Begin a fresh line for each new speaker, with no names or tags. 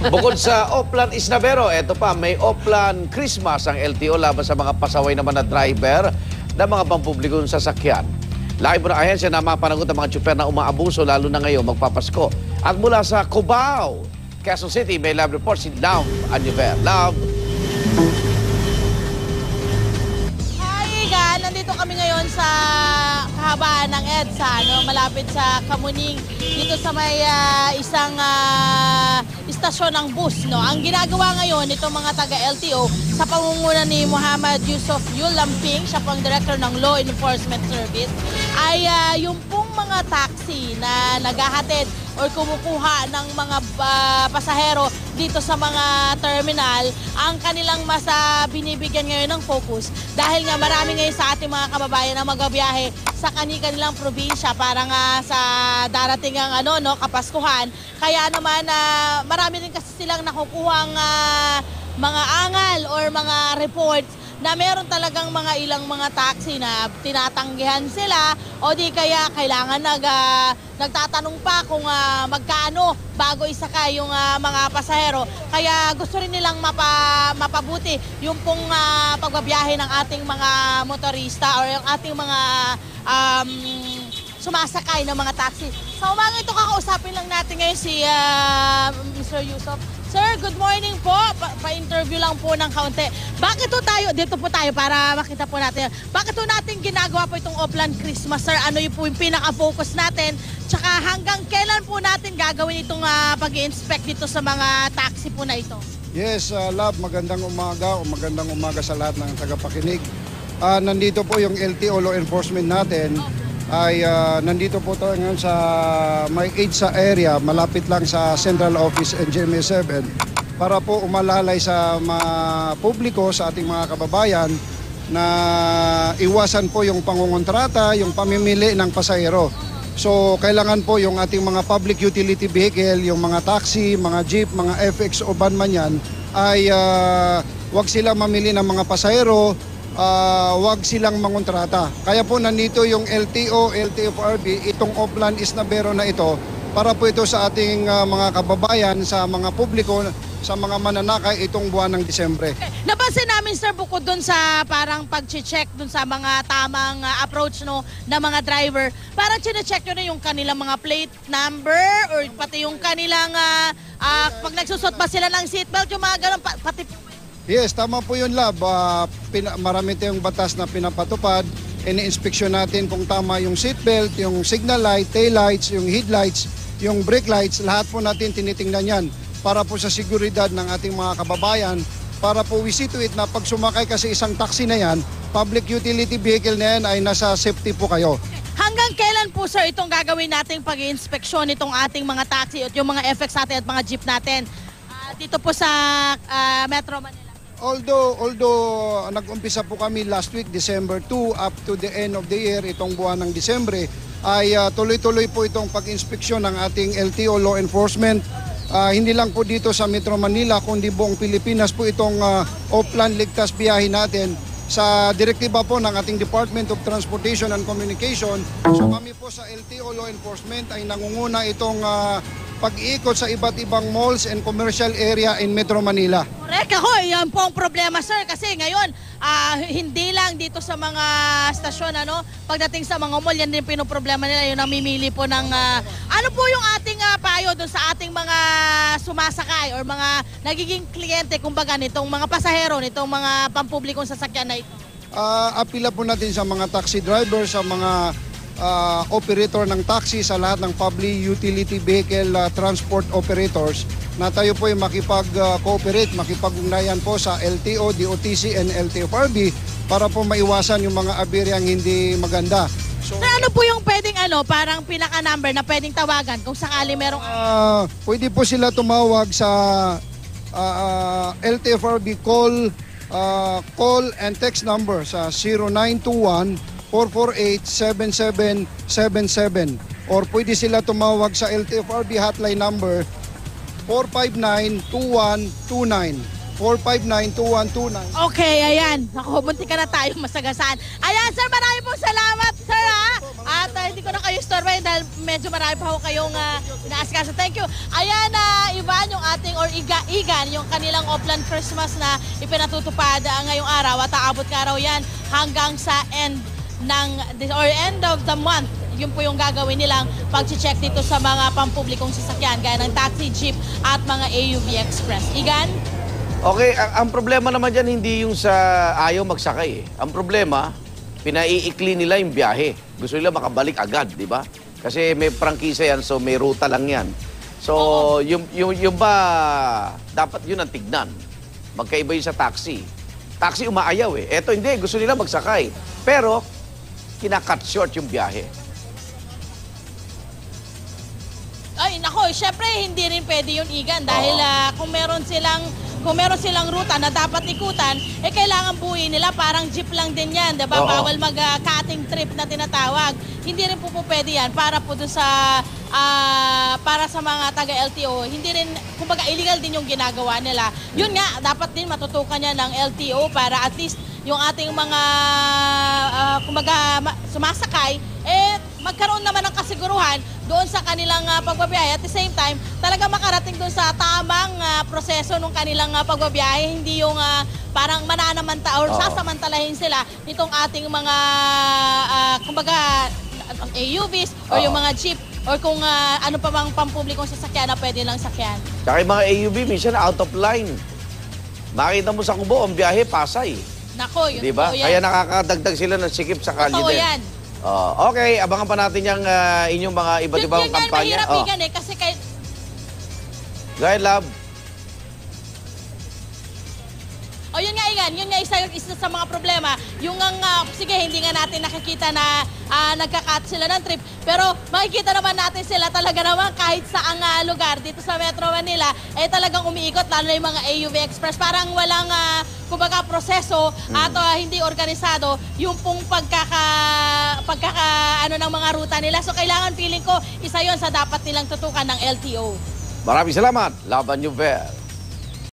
Bukod sa Oplan Isnabero, eto pa, may Oplan Christmas ang LTO laban sa mga pasaway naman na driver ng mga pampublikong sasakyan. Laki po ng ahensya na mapanagot ang mga tsuper na umaabuso lalo na ngayon magpapasko. At mula sa Cubao, Quezon City, may live report si Love Anjuver. Love.
Nandito kami ngayon sa kahabaan ng EDSA, no? Malapit sa Kamuning, dito sa may isang istasyon ng bus. No? Ang ginagawa ngayon itong mga taga-LTO sa pangunguna ni Muhammad Yusuf Yulamping, siya pang Director ng Law Enforcement Service, ay yung pong mga taxi na naghahatid o kumukuha ng mga pasahero dito sa mga terminal, ang kanilang binibigyan ngayon ng focus dahil nga marami ngayon sa ating mga kababayan na magabiyahe sa kanilang probinsya para nga sa darating ang Kapaskuhan. Kaya naman marami rin kasi silang nakukuhang mga angal or mga reports na meron talagang ilang mga taxi na tinatanggihan sila o di kaya kailangan nagtatanong pa kung magkano bago isakay yung mga pasahero. Kaya gusto rin nilang mapabuti yung pong pagbabiyahe ng ating mga motorista or yung ating mga sumasakay ng mga taxi. Sa umaga ito, kakausapin lang natin ngayon si Mr. Yusuf. Sir, good morning po. Pa-interview lang po ng kaunti. Bakit dito po tayo para makita po natin. Bakit po natin ginagawa po itong Oplan Christmas, sir? Ano yung po yung pinaka-focus natin? Tsaka hanggang kailan po natin gagawin itong pag-i-inspect dito sa mga taxi po na ito?
Yes, Love, magandang umaga o magandang umaga sa lahat ng tagapakinig. Nandito po yung LTO Law Enforcement natin. Nandito po tayo ngayon sa may EDSA area, malapit lang sa Central Office and GMA 7 para po umalalay sa mga publiko, sa ating mga kababayan na iwasan po yung pangungontrata, yung pamimili ng pasahero. So kailangan po yung ating mga public utility vehicle, yung mga taxi, mga jeep, mga FX o van man yan, ay wag sila mamili ng mga pasahero, wag silang mangontrata. Kaya po nandito yung LTO, LTFRB, itong Oplan Isnabero na ito para po ito sa ating mga kababayan, sa mga publiko, sa mga mananakay itong buwan ng Disyembre.
Napansin namin, sir, bukod dun sa parang pag-check dun sa mga tamang approach na mga driver, parang chine-check nyo na yung kanilang mga plate number or pati yung kanilang pag nagsusot ba sila ng seatbelt, yung mga ganun, pati.
Yes, tama po yun, Lab. Marami tayong batas na pinapatupad. Ini-inspeksyon natin kung tama yung seatbelt, yung signal light, tail lights, yung headlights, yung brake lights. Lahat po natin tinitingnan yan para po sa seguridad ng ating mga kababayan. Para po we see to it na pag sumakay ka sa isang taxi na yan, public utility vehicle na yan ay nasa safety po kayo.
Hanggang kailan po, sir, itong gagawin nating pag-i-inspeksyon itong ating mga taxi at yung mga FX natin at mga jeep natin dito po sa Metro Manila?
Although nag-umpisa po kami last week, December 2, up to the end of the year, itong buwan ng Disyembre, ay tuloy-tuloy po itong pag-inspeksyon ng ating LTO Law Enforcement. Hindi lang po dito sa Metro Manila, kundi buong Pilipinas po itong Oplan Ligtas Biyahe natin sa direktiba po ng ating Department of Transportation and Communication. So kami po sa LTO Law Enforcement ay nangunguna itong pag-iikot sa iba't ibang malls and commercial area in Metro Manila.
Correct ako, yan po ang problema, sir, kasi ngayon hindi lang dito sa mga stasyon, pagdating sa mga mall, yan din pinoproblema nila, yung namimili po ng ano po yung ating payo doon sa ating mga sumasakay or mga nagiging kliyente, kumbaga, nitong mga pasahero, nitong mga pampublikong sasakyan na ito?
Apila po natin sa mga taxi drivers, sa mga operator ng taxi, sa lahat ng public utility vehicle transport operators na tayo po ay makipag-cooperate, makipag-ugnayan po sa LTO, DOTC and LTFRB para po maiwasan yung mga abiryang hindi maganda.
So ano po yung pwedeng parang pinaka-number na pwedeng tawagan kung sakali merong
pwede po sila tumawag sa LTFRB call and text number sa 0921-448-7777 or pwede sila tumawag sa LTFRB hotline number 459-2129. 459-2129.
Okay, ayan. Naku, munti ka na tayo masagasaan. Ayan, sir, marami pong salamat, sir, ha? at hindi ko na kayo storbay dahil medyo marami pa ho kayong inaasikaso. Thank you. Ayan, Ivan, yung ating, or Igan, yung kanilang Oplan Christmas na ipinatutupad ngayong araw at aabot ka raw yan hanggang sa end of the month. Yun po yung gagawin nilang pag-check dito sa mga pampublikong sasakyan gaya ng taxi, jeep at mga AUV Express. Igan?
Okay, ang problema naman dyan hindi yung sa ayaw magsakay. Ang problema, pinaiikli nila yung biyahe. Gusto nila makabalik agad, di ba? Kasi may prangkisa yan, so may ruta lang yan. So, yung ba, dapat yun ang tignan. Magkaiba yun sa taxi. Taxi umaayaw eh. Eto hindi, gusto nila magsakay. Pero, kinakat short yung biyahe.
Ay, nako, syempre hindi rin pwede yun, Igan, dahil kung meron silang ruta na dapat ikutan, kailangan buuin nila, parang jeep lang din yan, diba?
Oo.
Bawal mag-cutting trip na tinatawag. Hindi rin po pwede yan para po dun sa, para sa mga taga-LTO. Hindi rin, kumbaga illegal din yung ginagawa nila. Yun nga, dapat din matutukan niya ng LTO para at least yung ating mga, kumbaga, sumasakay, magkaroon naman ng kasiguruhan doon sa kanilang pagbabiyahe. At the same time, talaga makarating doon sa tamang proseso ng kanilang pagbabiyahe. Hindi yung parang mananamanta or sasamantalahin sila nitong ating mga, kumbaga, AUVs or yung mga jeep or kung ano pa bang pampublikong sasakyan na pwede lang sakyan.
Tsaka yung mga AUV, minsan out of line. Makita mo sa Kubo, ang biyahe, Pasay.
Nako, yun
Diba?
po yan.
Kaya nakakadagdag sila ng sikip sa kalye
Totoo
din.
yan.
Okay, abangan pa natin yung inyong mga iba't ibang
Yun
kampanya.
mahirap, Igan, kasi
Go ahead, love.
yun nga, Igan, yun nga isa sa mga problema. Yung sige, hindi nga natin nakikita na nagka-cut sila ng trip. Pero makikita naman natin sila talaga naman kahit saang lugar dito sa Metro Manila, talagang umiikot, lalo na yung mga AUV Express. Parang walang, kumbaga, proseso at hindi organisado yung pong ano ng mga ruta nila. So kailangan, feeling ko, isa yon sa dapat nilang tutukan ng LTO.
Maraming salamat, Laban Yuvel.